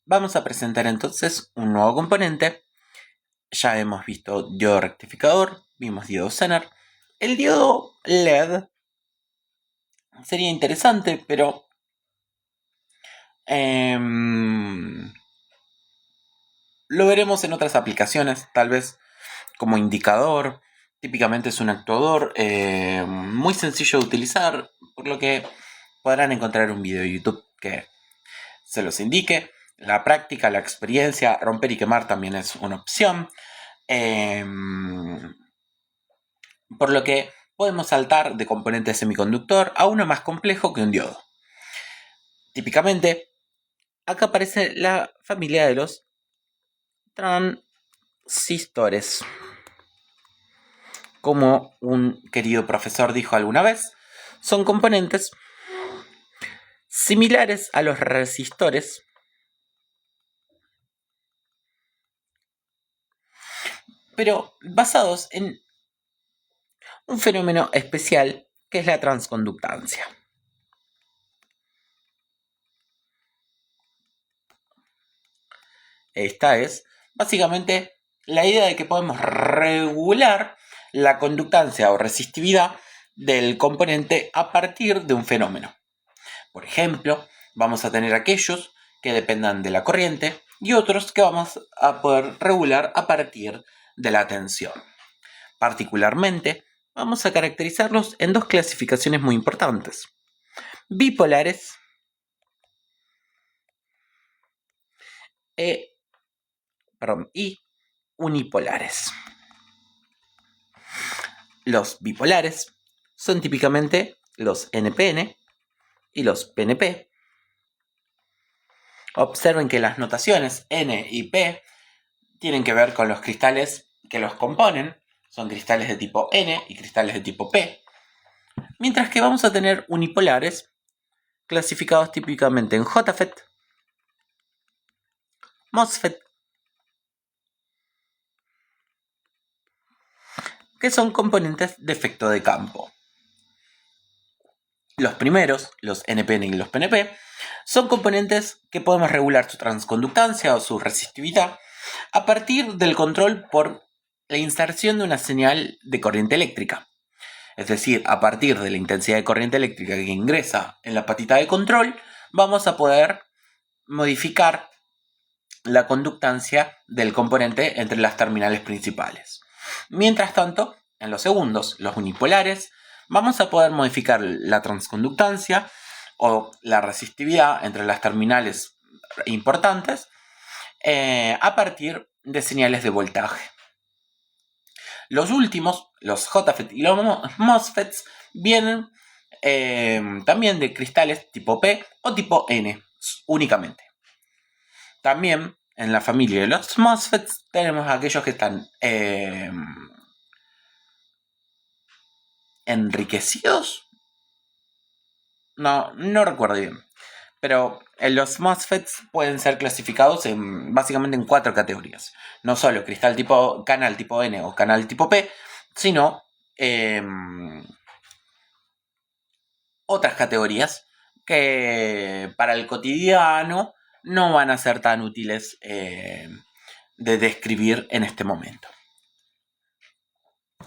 Vamos a presentar entonces un nuevo componente. Ya hemos visto diodo rectificador, vimos diodo Zener. El diodo LED sería interesante, pero lo veremos en otras aplicaciones, tal vez como indicador. Típicamente es un actuador muy sencillo de utilizar, por lo que podrán encontrar un video de YouTube que se los indique. La práctica, la experiencia, romper y quemar también es una opción. Por lo que podemos saltar de componente semiconductor a uno más complejo que un diodo. Típicamente, acá aparece la familia de los transistores. Como un querido profesor dijo alguna vez, son componentes similares a los resistores, pero basados en un fenómeno especial que es la transconductancia. Esta es básicamente la idea de que podemos regular la conductancia o resistividad del componente a partir de un fenómeno. Por ejemplo, vamos a tener aquellos que dependan de la corriente y otros que vamos a poder regular a partir de la tensión. Particularmente, vamos a caracterizarlos en dos clasificaciones muy importantes: bipolares y unipolares. Los bipolares son típicamente los NPN y los PNP. Observen que las notaciones N y P tienen que ver con los cristales que los componen. Son cristales de tipo N y cristales de tipo P. Mientras que vamos a tener unipolares clasificados típicamente en JFET, MOSFET, que son componentes de efecto de campo. Los primeros, los NPN y los PNP, son componentes que podemos regular su transconductancia o su resistividad a partir del control por la inserción de una señal de corriente eléctrica. Es decir, a partir de la intensidad de corriente eléctrica que ingresa en la patita de control, vamos a poder modificar la conductancia del componente entre las terminales principales. Mientras tanto, en los segundos, los unipolares, vamos a poder modificar la transconductancia o la resistividad entre las terminales importantes a partir de señales de voltaje. Los últimos, los JFET y los MOSFETs, vienen también de cristales tipo P o tipo N únicamente. También en la familia de los MOSFETs tenemos aquellos que están enriquecidos. No recuerdo bien. Pero los MOSFETs pueden ser clasificados básicamente en 4 categorías. No solo canal tipo N o canal tipo P, sino otras categorías que para el cotidiano no van a ser tan útiles de describir en este momento.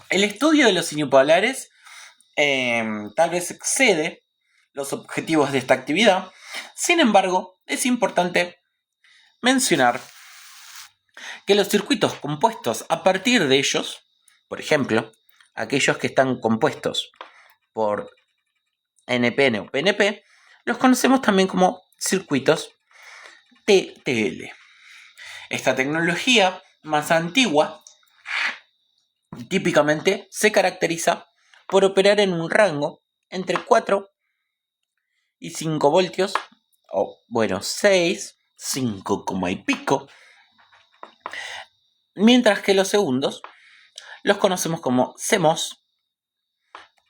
El estudio de los unipolares tal vez excede los objetivos de esta actividad. Sin embargo, es importante mencionar que los circuitos compuestos a partir de ellos, por ejemplo, aquellos que están compuestos por NPN o PNP, los conocemos también como circuitos TTL. Esta tecnología más antigua típicamente se caracteriza por operar en un rango entre 4 y 5 voltios, o bueno, 6, 5, y pico, mientras que los segundos los conocemos como CMOS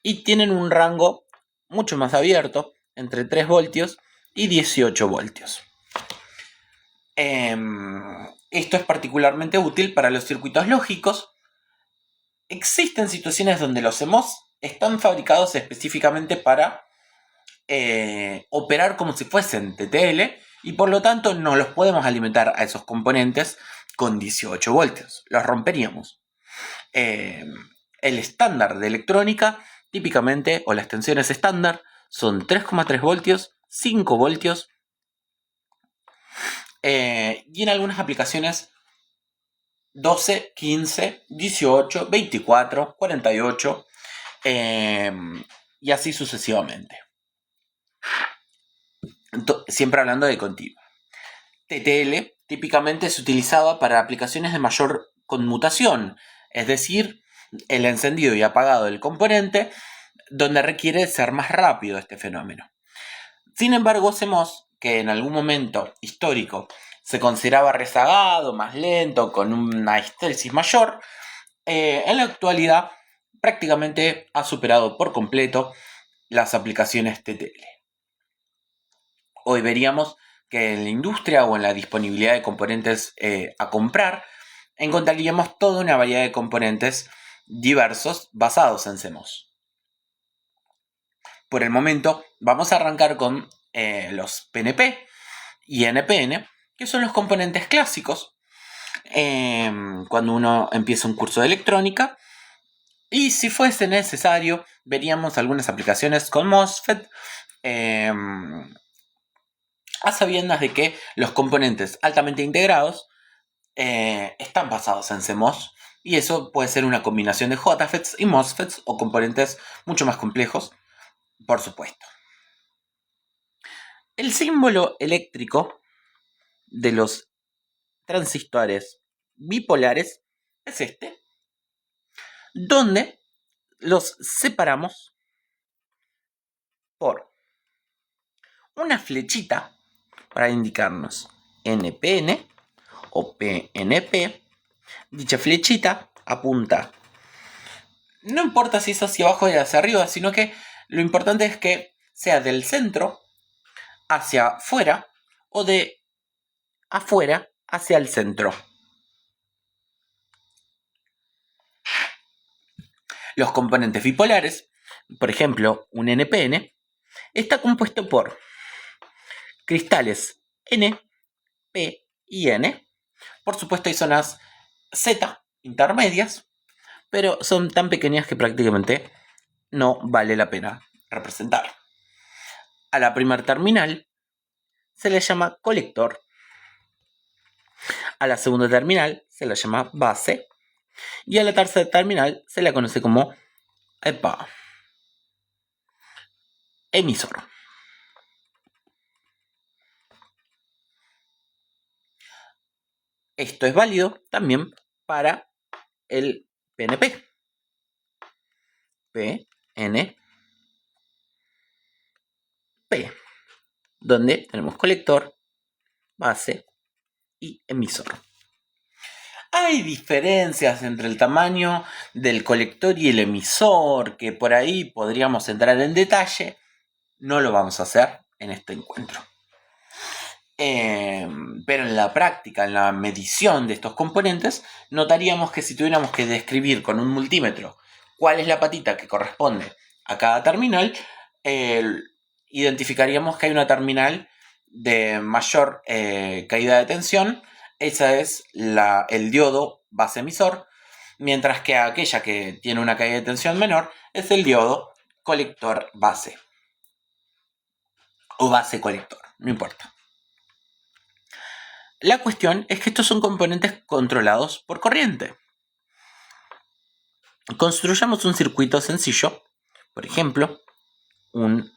y tienen un rango mucho más abierto, entre 3 voltios y 18 voltios. Esto es particularmente útil para los circuitos lógicos. Existen situaciones donde los CMOS están fabricados específicamente para operar como si fuesen TTL y por lo tanto no los podemos alimentar a esos componentes con 18 voltios, los romperíamos. El estándar de electrónica, típicamente, o las tensiones estándar, son 3,3 voltios, 5 voltios, y en algunas aplicaciones 12, 15, 18, 24, 48, y así sucesivamente. Siempre hablando de continuo. TTL típicamente se utilizaba para aplicaciones de mayor conmutación, es decir, el encendido y apagado del componente, donde requiere ser más rápido este fenómeno. Sin embargo, CMOS, que en algún momento histórico se consideraba rezagado, más lento, con una histéresis mayor, en la actualidad prácticamente ha superado por completo las aplicaciones TTL. Hoy veríamos que en la industria o en la disponibilidad de componentes a comprar, encontraríamos toda una variedad de componentes diversos basados en CMOS. Por el momento, vamos a arrancar con los PNP y NPN, que son los componentes clásicos cuando uno empieza un curso de electrónica. Y si fuese necesario, veríamos algunas aplicaciones con MOSFET, a sabiendas de que los componentes altamente integrados están basados en CMOS, y eso puede ser una combinación de JFETs y MOSFETs o componentes mucho más complejos, por supuesto. El símbolo eléctrico de los transistores bipolares es este, donde los separamos por una flechita para indicarnos NPN o PNP. Dicha flechita apunta, no importa si es hacia abajo o hacia arriba, sino que lo importante es que sea del centro hacia afuera o de afuera hacia el centro. Los componentes bipolares, por ejemplo, un NPN, está compuesto por cristales N, P y N. Por supuesto hay zonas Z intermedias, pero son tan pequeñas que prácticamente no vale la pena representar. A la primera terminal se le llama colector. A la segunda terminal se la llama base. Y a la tercera terminal se la conoce como emisor. Esto es válido también para el PNP. PNP, donde tenemos colector, base y emisor. Hay diferencias entre el tamaño del colector y el emisor, que por ahí podríamos entrar en detalle. No lo vamos a hacer en este encuentro. Pero en la práctica, en la medición de estos componentes, notaríamos que si tuviéramos que describir con un multímetro cuál es la patita que corresponde a cada terminal, identificaríamos que hay una terminal de mayor caída de tensión. Esa es el diodo base emisor, mientras que aquella que tiene una caída de tensión menor es el diodo colector base o base colector, no importa. La cuestión es que estos son componentes controlados por corriente. Construyamos un circuito sencillo, por ejemplo, una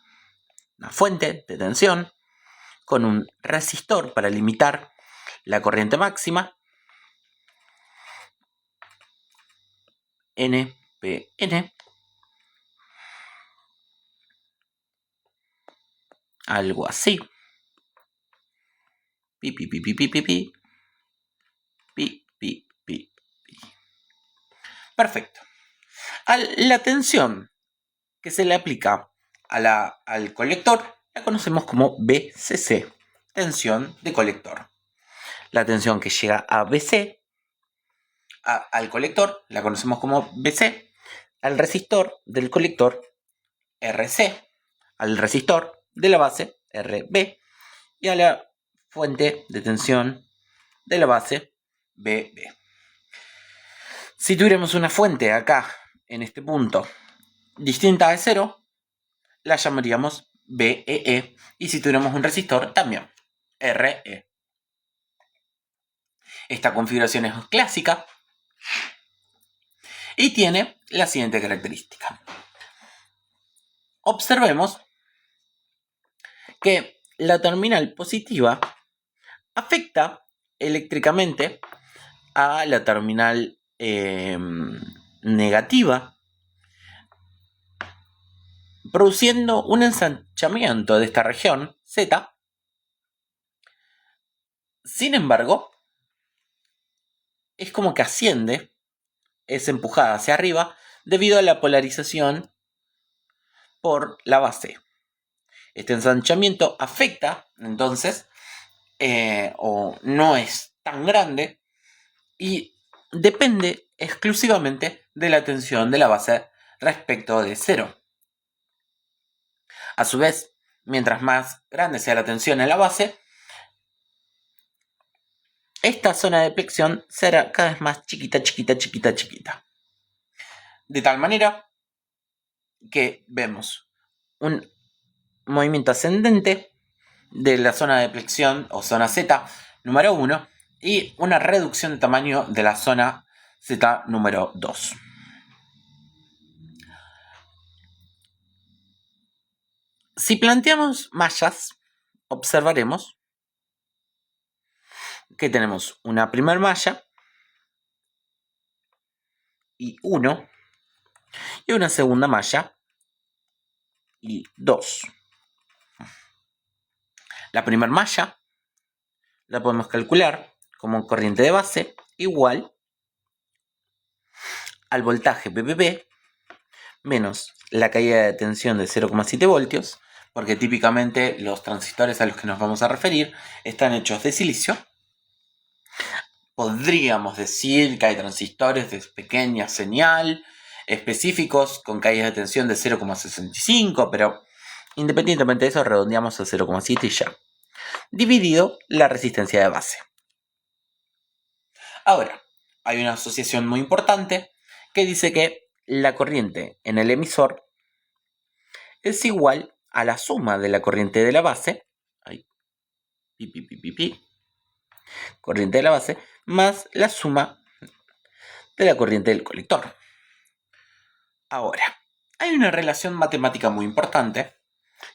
fuente de tensión con un resistor para limitar la corriente máxima, NPN, algo así. Perfecto. La tensión que se le aplica al colector la conocemos como BCC, tensión de colector. La tensión que llega a BC, al colector, la conocemos como BC, al resistor del colector RC, al resistor de la base RB y a la fuente de tensión de la base BB. Si tuviéramos una fuente acá, en este punto, distinta de 0, la llamaríamos BEE. Y si tuviéramos un resistor, también RE. Esta configuración es clásica y tiene la siguiente característica. Observemos que la terminal positiva afecta eléctricamente a la terminal negativa, produciendo un ensanchamiento de esta región Z. Sin embargo, es como que asciende, es empujada hacia arriba debido a la polarización por la base. Este ensanchamiento afecta, entonces, o no es tan grande y depende exclusivamente de la tensión de la base respecto de 0. A su vez, mientras más grande sea la tensión en la base, esta zona de flexión será cada vez más chiquita. De tal manera que vemos un movimiento ascendente de la zona de flexión o zona Z número 1 y una reducción de tamaño de la zona Z número 2. Si planteamos mallas, observaremos que tenemos una primer malla y 1 y una segunda malla y 2. La primer malla la podemos calcular como corriente de base igual al voltaje VBB menos la caída de tensión de 0,7 voltios, porque típicamente los transistores a los que nos vamos a referir están hechos de silicio. Podríamos decir que hay transistores de pequeña señal específicos con caídas de tensión de 0,65, pero independientemente de eso redondeamos a 0,7 y ya. Dividido la resistencia de base. Ahora, hay una asociación muy importante que dice que la corriente en el emisor es igual a la suma de la corriente de la base, corriente de la base, más la suma de la corriente del colector. Ahora, hay una relación matemática muy importante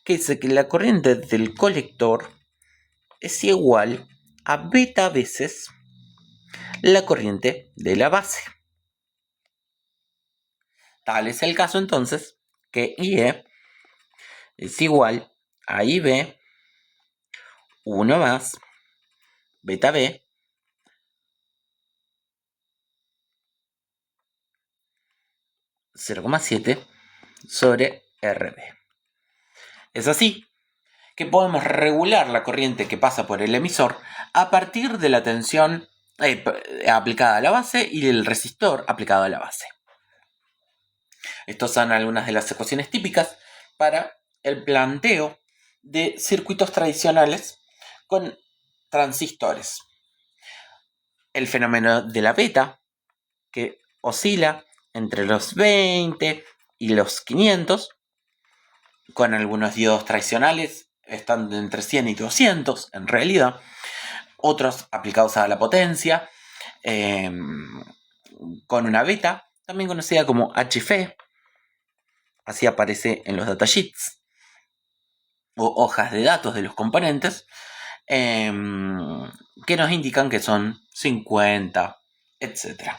que dice que la corriente del colector es igual a beta veces la corriente de la base. Tal es el caso entonces que IE es igual a IB 1 más beta B (0,7) sobre RB. Es así que podemos regular la corriente que pasa por el emisor a partir de la tensión aplicada a la base y del resistor aplicado a la base. Estas son algunas de las ecuaciones típicas para el planteo de circuitos tradicionales con transistores. El fenómeno de la beta, que oscila entre los 20 y los 500, con algunos diodos tradicionales están entre 100 y 200 en realidad, otros aplicados a la potencia, con una beta, también conocida como HF, así aparece en los datasheets o hojas de datos de los componentes, que nos indican que son 50, etc.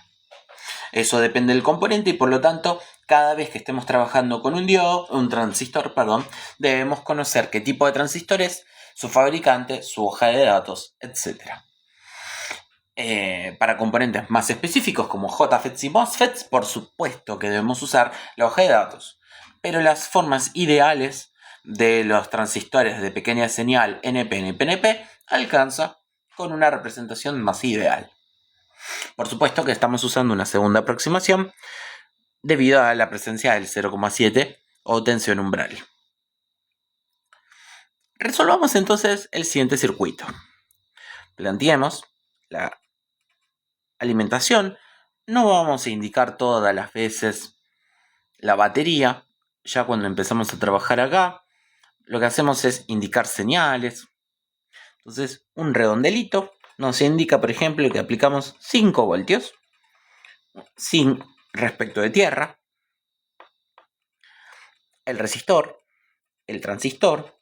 Eso depende del componente y por lo tanto, cada vez que estemos trabajando con un transistor, debemos conocer qué tipo de transistor es, su fabricante, su hoja de datos, etc. Para componentes más específicos como JFETs y MOSFETs, por supuesto que debemos usar la hoja de datos. Pero las formas ideales de los transistores de pequeña señal NPN y PNP alcanza con una representación más ideal. Por supuesto que estamos usando una segunda aproximación debido a la presencia del 0,7 o tensión umbral. Resolvamos entonces el siguiente circuito. planteemos la alimentación, no vamos a indicar todas las veces la batería. Ya cuando empezamos a trabajar acá, lo que hacemos es indicar señales. Entonces, un redondelito nos indica, por ejemplo, que aplicamos 5 voltios sin respecto de tierra. El resistor, el transistor,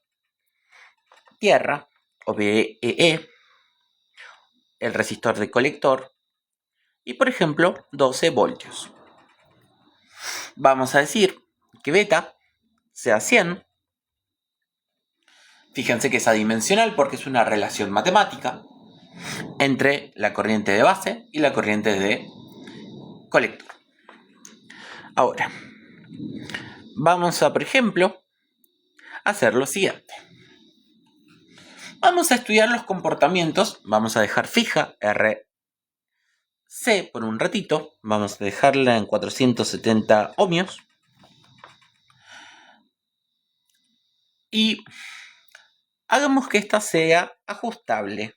tierra o VEE, el resistor de colector y, por ejemplo, 12 voltios. Vamos a decir que beta sea 100. Fíjense que es adimensional porque es una relación matemática entre la corriente de base y la corriente de colector. Ahora, vamos a, por ejemplo, hacer lo siguiente. Vamos a estudiar los comportamientos. Vamos a dejar fija RC por un ratito. Vamos a dejarla en 470 ohmios. Y hagamos que esta sea ajustable.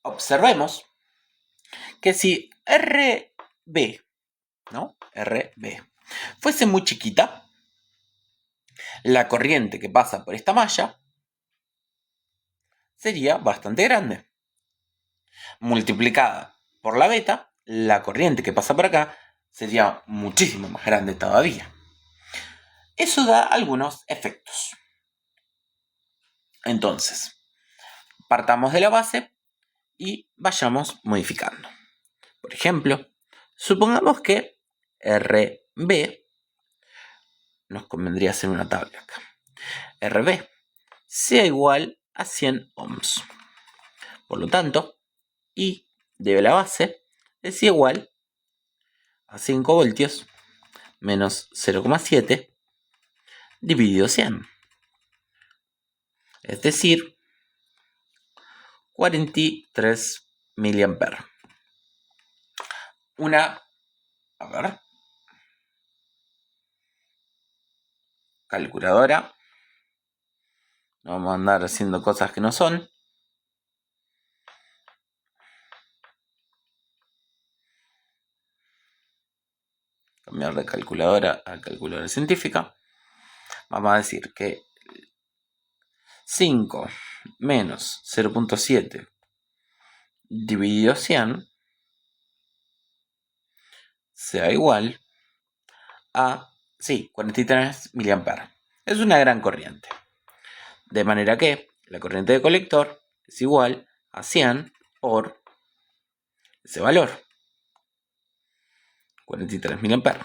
Observemos que si RB, ¿no? RB fuese muy chiquita, la corriente que pasa por esta malla sería bastante grande. Multiplicada por la beta, la corriente que pasa por acá sería muchísimo más grande todavía. Eso da algunos efectos. Entonces, partamos de la base y vayamos modificando. Por ejemplo, supongamos que RB, nos convendría hacer una tabla acá, RB sea igual a 100 ohms. Por lo tanto, I de la base es igual a 5 voltios menos 0,7 dividido 100. Es decir, 43 miliamperes. Calculadora. No vamos a andar haciendo cosas que no son. Cambiar de calculadora a calculadora científica. Vamos a decir que 5 menos 0,7 dividido 100 sea igual a 43 miliamperes. Es una gran corriente. De manera que la corriente de colector es igual a 100 por ese valor, 43 miliamperes.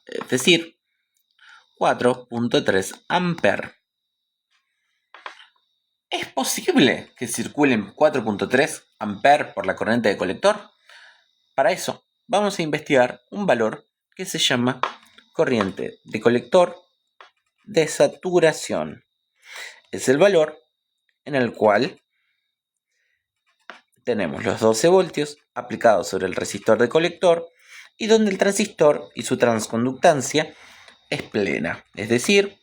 Es decir, 4.3 amperes. ¿Es posible que circulen 4.3 amperes por la corriente de colector? Para eso vamos a investigar un valor que se llama corriente de colector de saturación. Es el valor en el cual tenemos los 12 voltios aplicados sobre el resistor de colector y donde el transistor y su transconductancia es plena, es decir,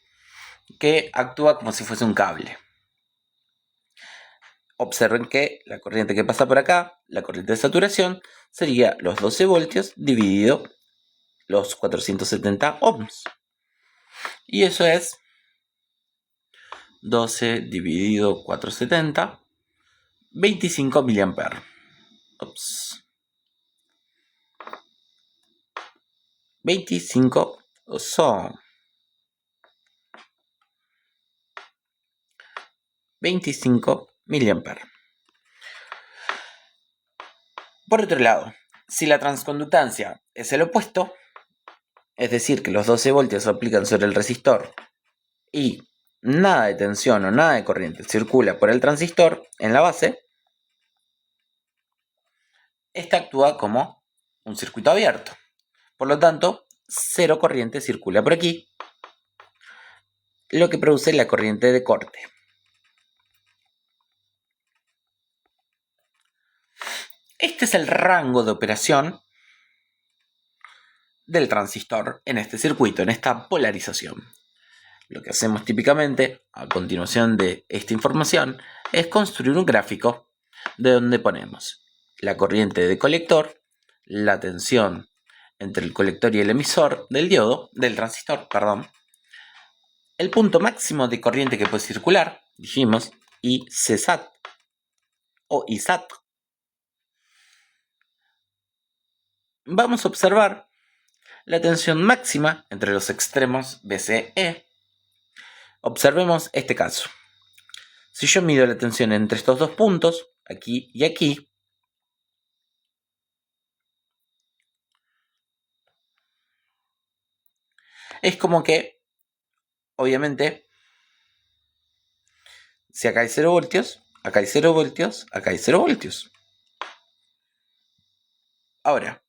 que actúa como si fuese un cable. Observen que la corriente que pasa por acá, la corriente de saturación, sería los 12 voltios dividido los 470 ohms. Y eso es 12 dividido 470, 25 miliamperes. 25 son 25 miliamperes. Por otro lado, si la transconductancia es el opuesto, es decir, que los 12 voltios se aplican sobre el resistor y nada de tensión o nada de corriente circula por el transistor en la base, esta actúa como un circuito abierto. Por lo tanto, cero corriente circula por aquí, lo que produce la corriente de corte. Este es el rango de operación del transistor en este circuito, en esta polarización. lo que hacemos típicamente a continuación de esta información es construir un gráfico de donde ponemos la corriente de colector, la tensión entre el colector y el emisor del transistor, el punto máximo de corriente que puede circular, dijimos, y ICSAT o ISAT. Vamos a observar la tensión máxima entre los extremos BCE. Observemos este caso. Si yo mido la tensión entre estos dos puntos, aquí y aquí, es como que, obviamente, si acá hay 0 voltios, acá hay 0 voltios, acá hay 0 voltios. Ahora,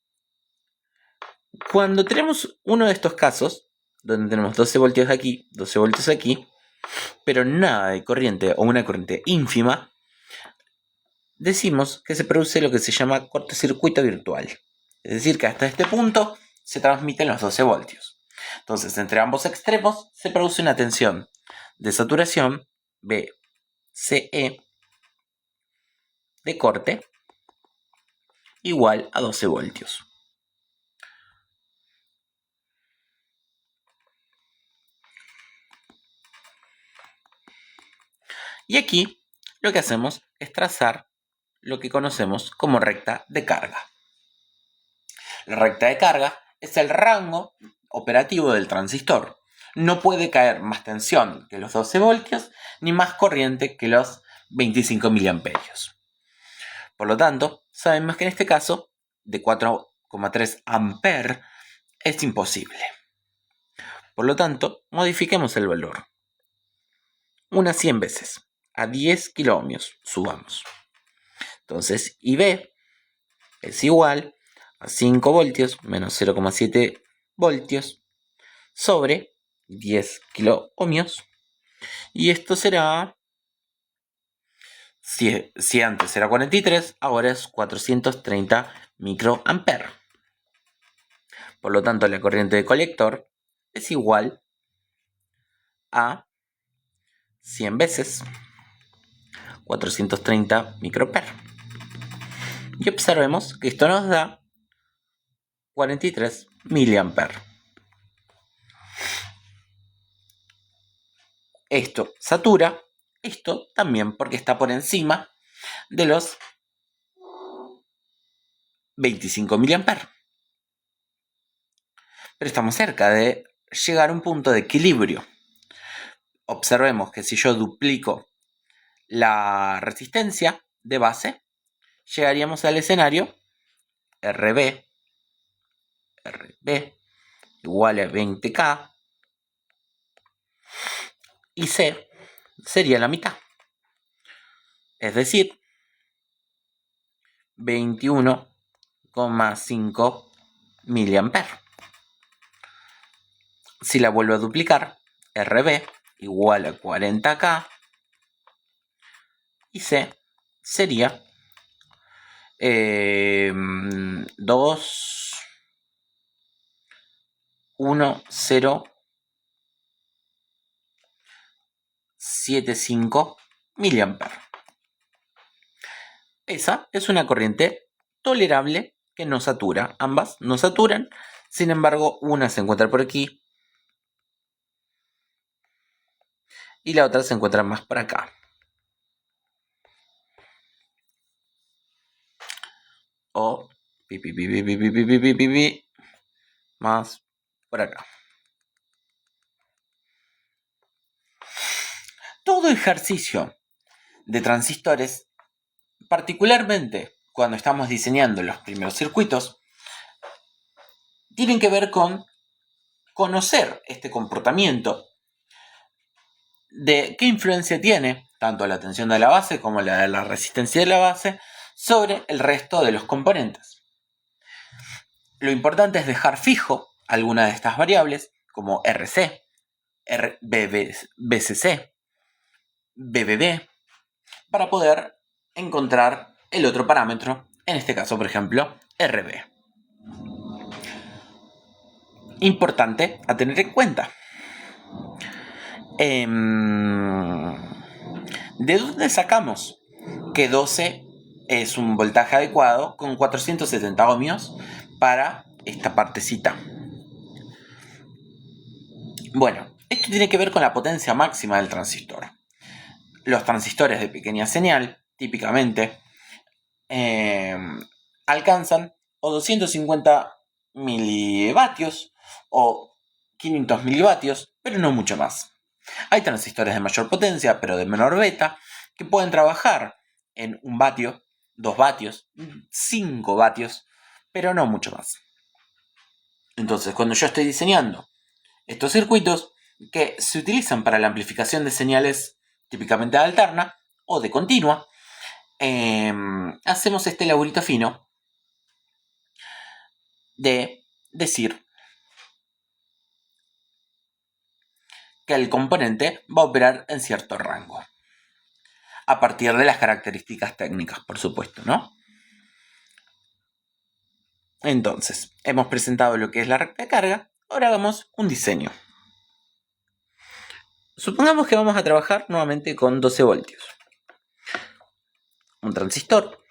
cuando tenemos uno de estos casos, donde tenemos 12 voltios aquí, 12 voltios aquí, pero nada de corriente o una corriente ínfima, decimos que se produce lo que se llama cortocircuito virtual. Es decir, que hasta este punto se transmiten los 12 voltios. Entonces, entre ambos extremos se produce una tensión de saturación BCE de corte igual a 12 voltios. Y aquí lo que hacemos es trazar lo que conocemos como recta de carga. La recta de carga es el rango operativo del transistor. No puede caer más tensión que los 12 voltios ni más corriente que los 25 miliamperios. Por lo tanto, sabemos que en este caso, de 4,3 amperes es imposible. Por lo tanto, modifiquemos el valor. Unas 100 veces. A 10 kiloohmios subamos. Entonces, IB es igual a 5 voltios menos 0,7 voltios sobre 10 kiloohmios. Y esto será, si antes era 43, ahora es 430 microamperes. Por lo tanto, la corriente de colector es igual a 100 veces 430 microamperes. Y observemos que esto nos da 43 miliamperes. Esto satura, esto también porque está por encima de los 25 miliamperes. Pero estamos cerca de llegar a un punto de equilibrio. Observemos que si yo duplico la resistencia de base, llegaríamos al escenario RB igual a 20K y C sería la mitad, es decir, 21,5 miliamperes. Si la vuelvo a duplicar, RB igual a 40K y C sería 2,1075 miliamperes. Esa es una corriente tolerable que no satura. Ambas no saturan. Sin embargo, una se encuentra por aquí y la otra se encuentra más por acá. O más por acá. Todo ejercicio de transistores, particularmente cuando estamos diseñando los primeros circuitos, tienen que ver con conocer este comportamiento, de qué influencia tiene tanto la tensión de la base como la resistencia de la base sobre el resto de los componentes. Lo importante es dejar fijo alguna de estas variables, como RC, BCC, BBB, para poder encontrar el otro parámetro, en este caso, por ejemplo, RB. Importante a tener en cuenta. ¿De dónde sacamos que 12 es un voltaje adecuado con 470 ohmios para esta partecita? Bueno, esto tiene que ver con la potencia máxima del transistor. Los transistores de pequeña señal, típicamente, alcanzan o 250 milivatios o 500 milivatios, pero no mucho más. Hay transistores de mayor potencia, pero de menor beta, que pueden trabajar en 1 vatio, 2 vatios, 5 vatios, pero no mucho más. Entonces, cuando yo estoy diseñando estos circuitos que se utilizan para la amplificación de señales típicamente de alterna o de continua, hacemos este laburito fino de decir que el componente va a operar en cierto rango, a partir de las características técnicas, por supuesto, ¿no? Entonces, hemos presentado lo que es la recta de carga, ahora hagamos un diseño. Supongamos que vamos a trabajar nuevamente con 12 voltios. Un transistor.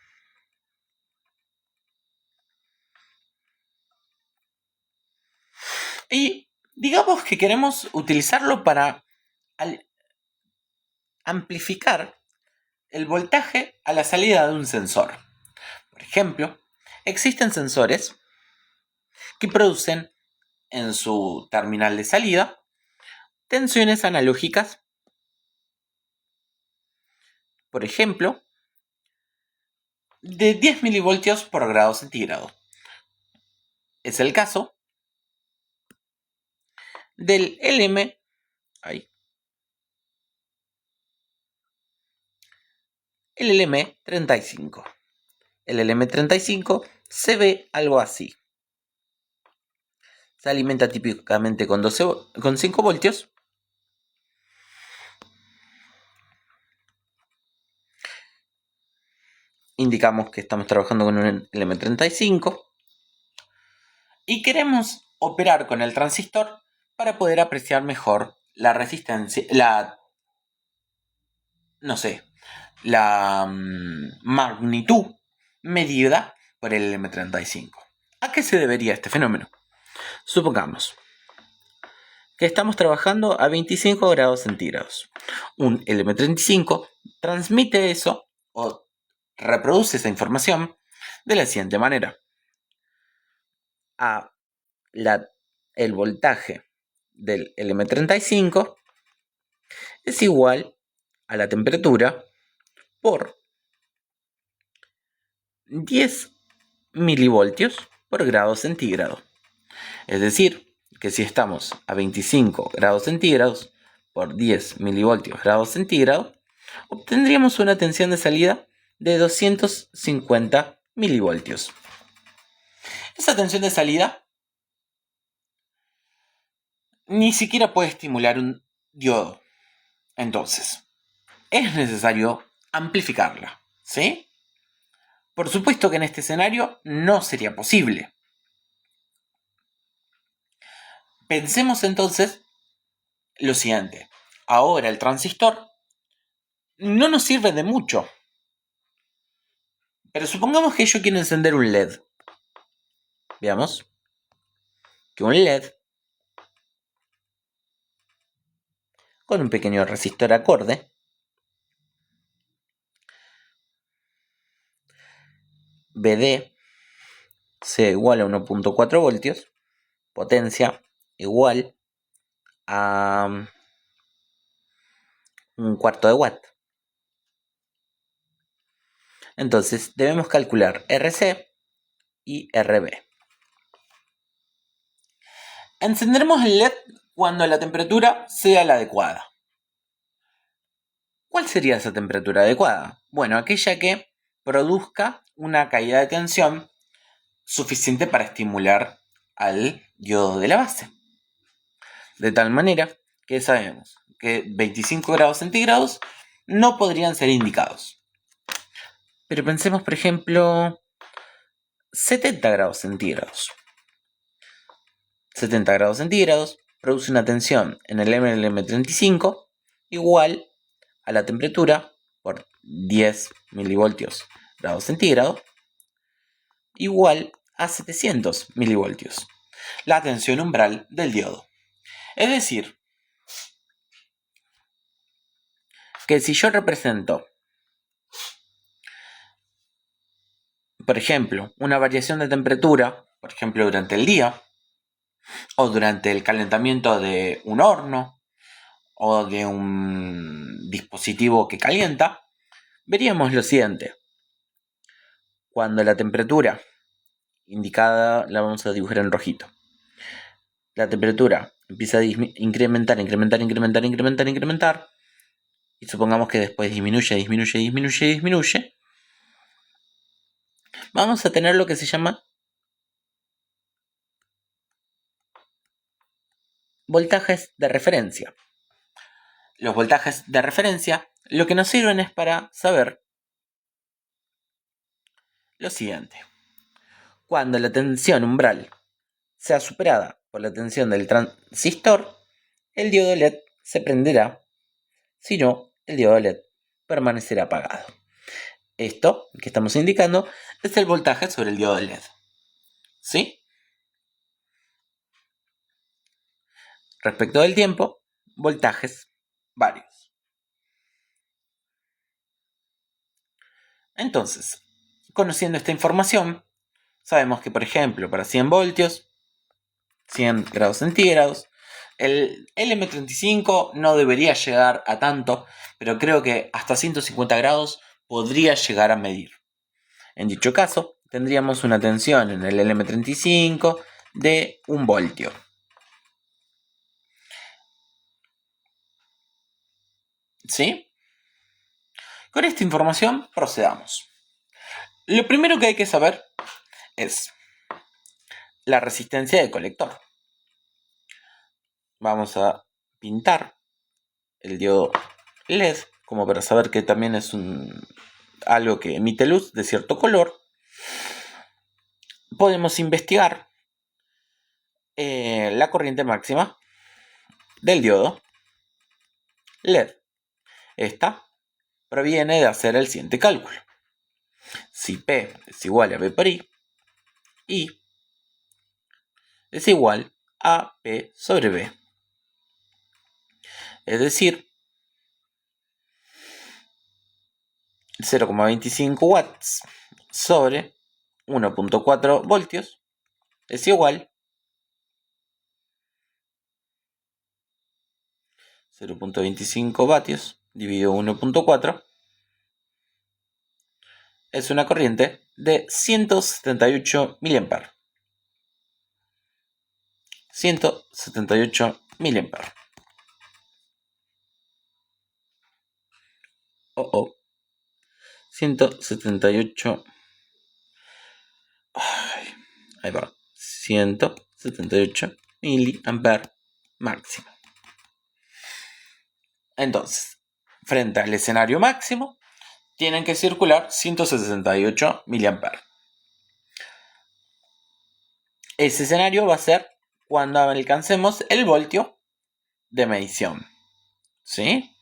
Y digamos que queremos utilizarlo para amplificar el voltaje a la salida de un sensor. Por ejemplo, existen sensores que producen en su terminal de salida tensiones analógicas, por ejemplo, de 10 milivoltios por grado centígrado. Es el caso del el LM35. El LM35 se ve algo así. Se alimenta típicamente con 5 voltios. Indicamos que estamos trabajando con un LM35. Y queremos operar con el transistor para poder apreciar mejor la resistencia, la magnitud medida por el LM35. ¿A qué se debería este fenómeno? Supongamos que estamos trabajando a 25 grados centígrados. Un LM35 transmite eso o reproduce esa información de la siguiente manera. El voltaje del LM35 es igual a la temperatura por 10 milivoltios por grado centígrado. Es decir, que si estamos a 25 grados centígrados por 10 milivoltios grados centígrados, obtendríamos una tensión de salida de 250 milivoltios. Esa tensión de salida ni siquiera puede estimular un diodo. Entonces, es necesario amplificarla, ¿sí? Por supuesto que en este escenario no sería posible. Pensemos entonces lo siguiente. Ahora el transistor no nos sirve de mucho. Pero supongamos que yo quiero encender un LED. Veamos que un LED con un pequeño resistor acorde BD sea igual a 1.4 voltios, potencia igual a 1/4 de watt. Entonces debemos calcular RC y RB. Encenderemos el LED cuando la temperatura sea la adecuada. ¿Cuál sería esa temperatura adecuada? Bueno, aquella que produzca una caída de tensión suficiente para estimular al diodo de la base. De tal manera que sabemos que 25 grados centígrados no podrían ser indicados. Pero pensemos, por ejemplo, 70 grados centígrados. 70 grados centígrados produce una tensión en el LM35 igual a la temperatura por 10 milivoltios grados centígrados igual a 700 milivoltios, la tensión umbral del diodo. Es decir, que si yo represento, por ejemplo, una variación de temperatura, por ejemplo, durante el día, o durante el calentamiento de un horno, o de un dispositivo que calienta, veríamos lo siguiente. Cuando la temperatura indicada la vamos a dibujar en rojito. La temperatura empieza a incrementar, y supongamos que después disminuye, vamos a tener lo que se llama voltajes de referencia. Los voltajes de referencia lo que nos sirven es para saber lo siguiente. Cuando la tensión umbral sea superada por la tensión del transistor, el diodo LED se prenderá, si no, el diodo LED permanecerá apagado. Esto que estamos indicando es el voltaje sobre el diodo LED. ¿Sí? Respecto del tiempo, voltajes varios. Entonces, conociendo esta información, sabemos que, por ejemplo, para 100 voltios, 100 grados centígrados, el LM35 no debería llegar a tanto, pero creo que hasta 150 grados podría llegar a medir. En dicho caso, tendríamos una tensión en el LM35 de 1 voltio. ¿Sí? Con esta información procedamos. Lo primero que hay que saber es la resistencia del colector. Vamos a pintar el diodo LED como para saber que también es algo que emite luz de cierto color. Podemos investigar la corriente máxima del diodo LED. Esta proviene de hacer el siguiente cálculo. Si P es igual a V por I es igual a P sobre V. Es decir, 0,25 watts sobre 1,4 voltios es igual 0,25 vatios dividido 1,4 es una corriente de 178 mA. 178 mA. 178. Ahí va. 178 mA máximo. Entonces, frente al escenario máximo, tienen que circular 168 mA. Ese escenario va a ser cuando alcancemos el voltio de medición. ¿Sí?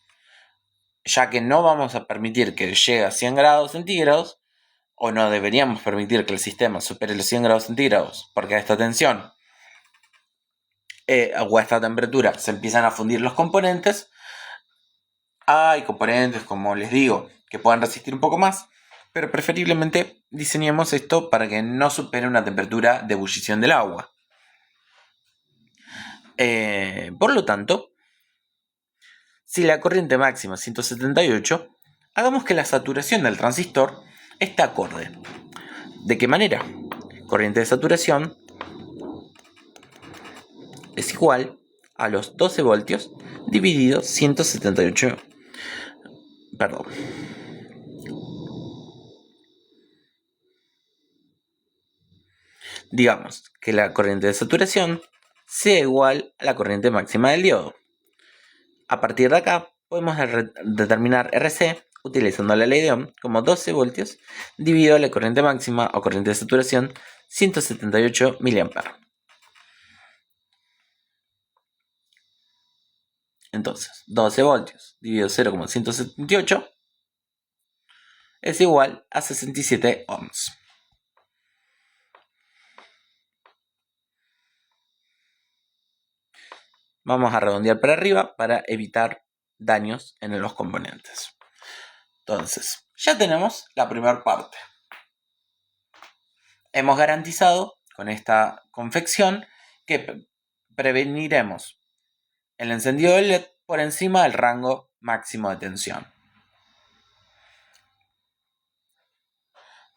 Ya que no vamos a permitir que llegue a 100 grados centígrados, o no deberíamos permitir que el sistema supere los 100 grados centígrados, porque a esta tensión o a esta temperatura se empiezan a fundir los componentes. Hay componentes, como les digo, que puedan resistir un poco más, pero preferiblemente diseñemos esto para que no supere una temperatura de ebullición del agua. Por lo tanto, si la corriente máxima es 178, hagamos que la saturación del transistor esté acorde. ¿De qué manera? Corriente de saturación es igual a los 12 voltios dividido 178. Perdón. Digamos que la corriente de saturación sea igual a la corriente máxima del diodo. A partir de acá podemos determinar RC utilizando la ley de Ohm como 12 voltios dividido la corriente máxima o corriente de saturación 178 mA. Entonces, 12 voltios dividido 0,178 es igual a 67 ohms. Vamos a redondear para arriba para evitar daños en los componentes. Entonces, ya tenemos la primera parte. Hemos garantizado con esta confección que preveniremos el encendido del LED por encima del rango máximo de tensión.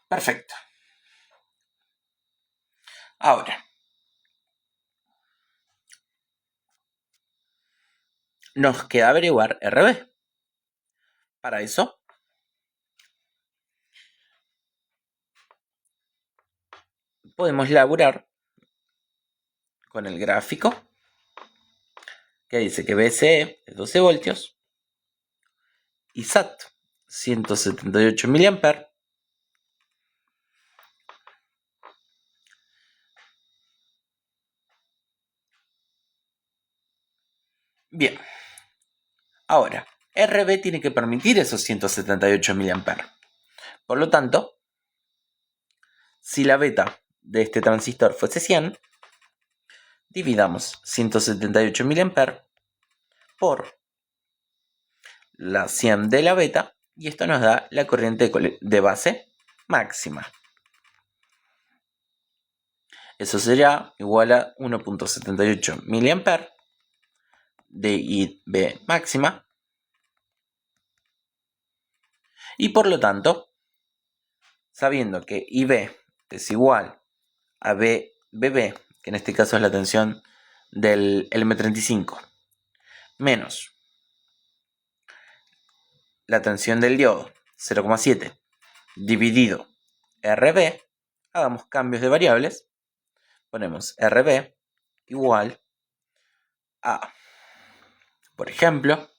Perfecto. Ahora, nos queda averiguar RB. Para eso, podemos laburar con el gráfico que dice que VCE es 12 voltios y SAT 178 mA Bien, ahora, RB tiene que permitir esos 178 mA. Por lo tanto, si la beta de este transistor fuese 100, dividamos 178 mA por la 100 de la beta y esto nos da la corriente de base máxima. Eso será igual a 1.78 mA de IB máxima y por lo tanto, sabiendo que IB es igual a BB, que en este caso es la tensión del LM35, menos la tensión del diodo 0,7 dividido RB, hagamos cambios de variables, ponemos RB igual a, por ejemplo,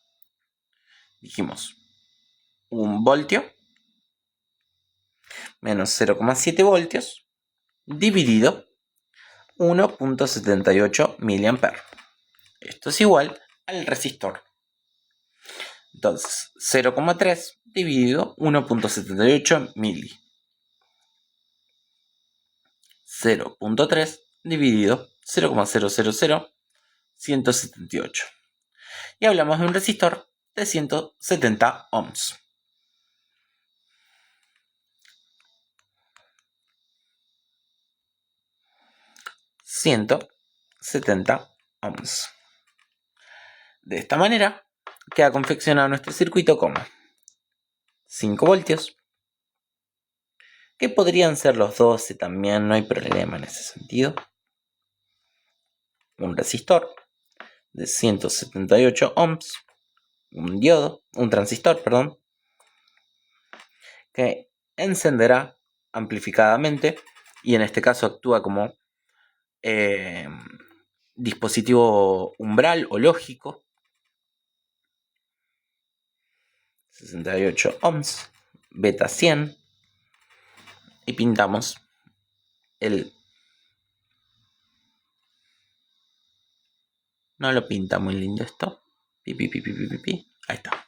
dijimos 1 voltio menos 0,7 voltios dividido 1.78 mA. Esto es igual al resistor. Entonces, 0,3 dividido 1.78 mili. 0.3 dividido 0,000178. Y hablamos de un resistor de 170 ohms. 170 ohms. De esta manera queda confeccionado nuestro circuito como 5 voltios, que podrían ser los 12 también, no hay problema en ese sentido. Un resistor de 178 ohms, un transistor, que encenderá amplificadamente y en este caso actúa como dispositivo umbral o lógico. 68 ohms, beta 100 y pintamos el... No lo pinta muy lindo esto. Ahí está.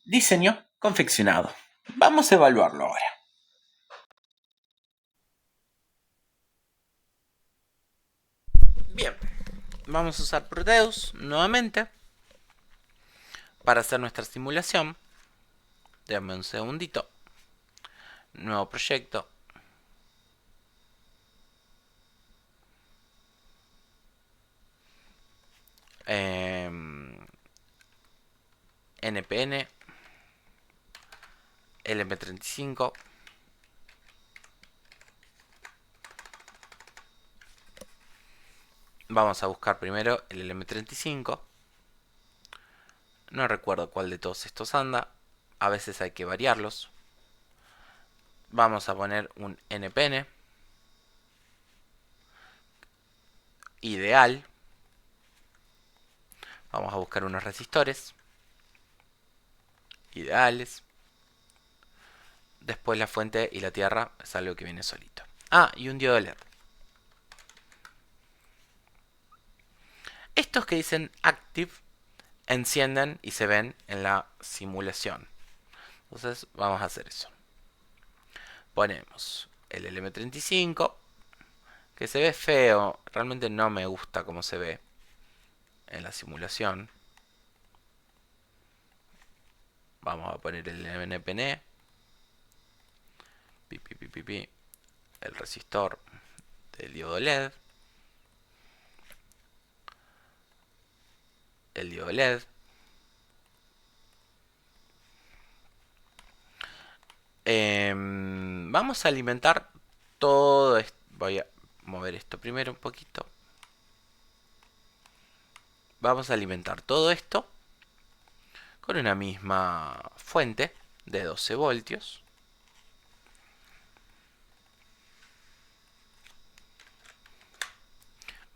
Diseño confeccionado. Vamos a evaluarlo ahora. Bien, vamos a usar Proteus nuevamente para hacer nuestra simulación. Déjame un segundito. Nuevo proyecto. NPN LM35. Vamos a buscar primero el LM35. No recuerdo cuál de todos estos anda. A veces hay que variarlos. Vamos a poner un NPN ideal. Vamos a buscar unos resistores ideales. Después la fuente y la tierra es algo que viene solito. Ah, y un diodo LED. Estos que dicen Active encienden y se ven en la simulación. Entonces vamos a hacer eso. Ponemos el LM35, que se ve feo, realmente no me gusta cómo se ve en la simulación. Vamos a poner el NPN, el resistor del diodo LED, el diodo LED, vamos a alimentar todo esto. Voy a mover esto primero un poquito. Vamos a alimentar todo esto con una misma fuente de 12 voltios.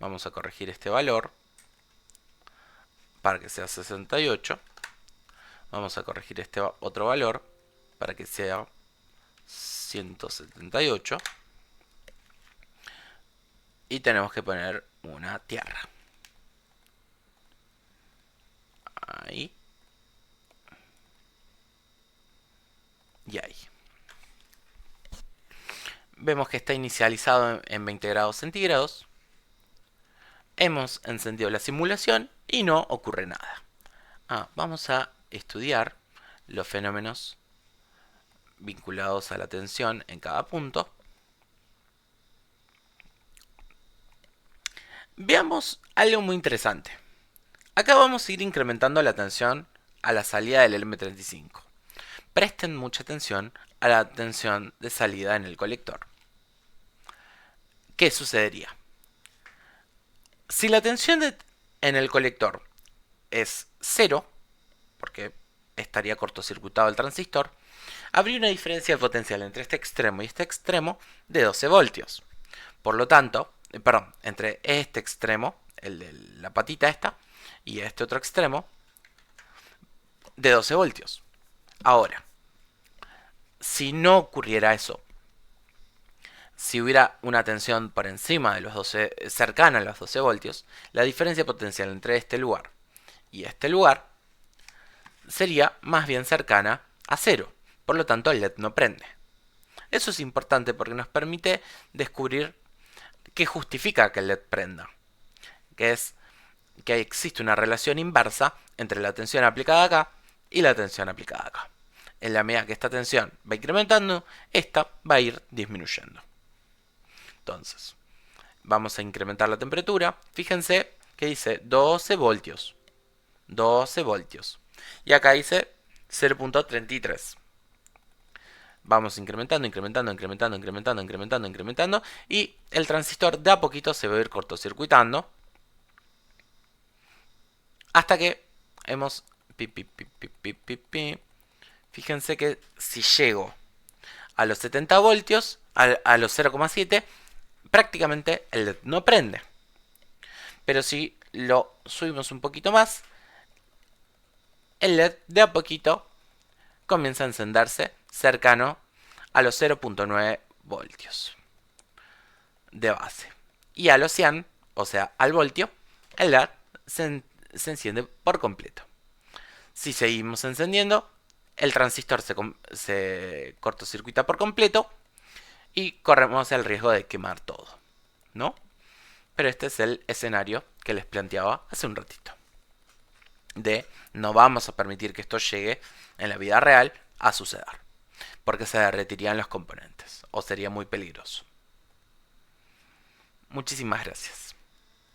Vamos a corregir este valor para que sea 68. Vamos a corregir este otro valor para que sea 178. Y tenemos que poner una tierra. Ahí. Y ahí. Vemos que está inicializado en 20 grados centígrados. Hemos encendido la simulación y no ocurre nada. Vamos a estudiar los fenómenos vinculados a la tensión en cada punto. Veamos algo muy interesante. Acá vamos a ir incrementando la tensión a la salida del LM35. Presten mucha atención a la tensión de salida en el colector. ¿Qué sucedería? Si la tensión en el colector es 0, porque estaría cortocircuitado el transistor, habría una diferencia de potencial entre este extremo y este extremo de 12 voltios. Por lo tanto, entre este extremo, el de la patita esta, y este otro extremo, de 12 voltios. Ahora, si no ocurriera eso, si hubiera una tensión por encima de los 12, cercana a los 12 voltios, la diferencia potencial entre este lugar y este lugar sería más bien cercana a 0. Por lo tanto, el LED no prende. Eso es importante porque nos permite descubrir qué justifica que el LED prenda. Que es que existe una relación inversa entre la tensión aplicada acá y la tensión aplicada acá. En la medida que esta tensión va incrementando, esta va a ir disminuyendo. Entonces, vamos a incrementar la temperatura. Fíjense que dice 12 voltios. 12 voltios. Y acá dice 0.33. Vamos incrementando, incrementando, incrementando, incrementando, incrementando, incrementando. Y el transistor de a poquito se va a ir cortocircuitando. Hasta que hemos... Fíjense que si llego a los 70 voltios, a los 0,7, prácticamente el LED no prende. Pero si lo subimos un poquito más, el LED de a poquito comienza a encenderse cercano a los 0.9 voltios de base. Y a los 100, o sea, al voltio, el LED se enciende por completo. Si seguimos encendiendo, el transistor se cortocircuita por completo y corremos el riesgo de quemar todo, ¿no? Pero este es el escenario que les planteaba hace un ratito. No vamos a permitir que esto llegue en la vida real a suceder, porque se derretirían los componentes o sería muy peligroso. Muchísimas gracias.